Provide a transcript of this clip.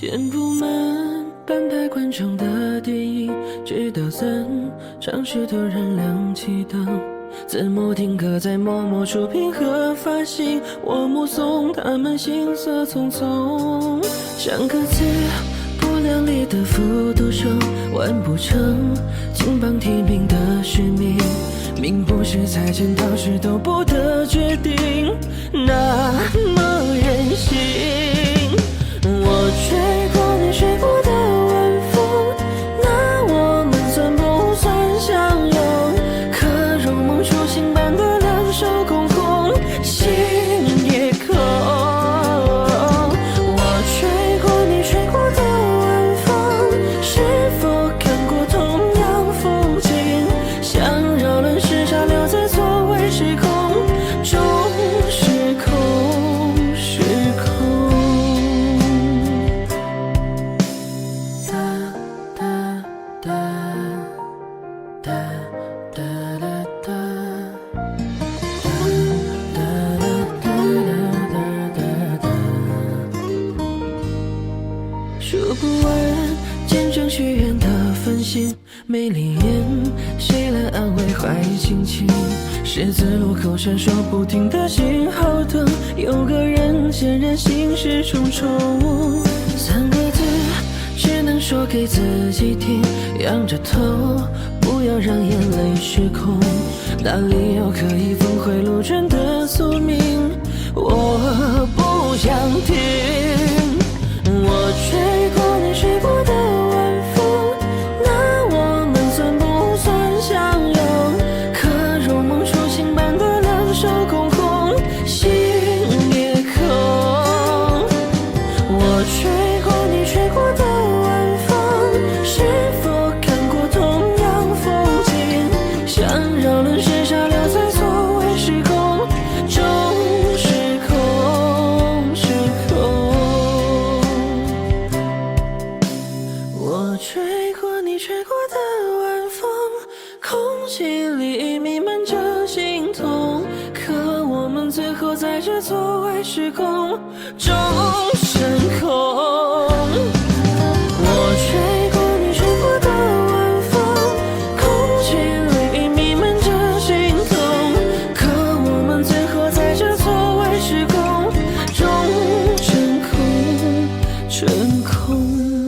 填不满半排观众的电影，直到散场时突然亮起灯，字幕定格在默默出品和发行，我目送他们行色匆匆，像个字不量力的复读生，完不成金榜题名的使命，命不是财神到时都不得决定，那么任性。我吹过你吹过的晚风，那我们算不算相拥？可如梦初醒般的两手空空，心也空。我吹过你吹过的晚风，是否看过同样风景？想扰乱时差留在座位时空中，时空时空。数不完见证许愿的繁星，没灵验，谁来安慰坏心情？十字路口闪烁不停的信号灯，有个人显然心事重重。三个字只能说给自己听，仰着头，不要让眼泪失控。哪里有可以峰回路转的宿命？我不想听。我吹过你吹过的晚风，那我们算不算相拥？可如梦初醒般的两手空空，心也空。我吹过你吹过的晚风，是否看过同样风景？想扰乱时差留在座位时空中，时空时空。我吹过你吹过的晚风，空气里弥漫着心痛，可我们最后在这座位时空中升空。我吹过你吹过的晚风，空气里弥漫着心痛，可我们最后在这座位时空中升空升空。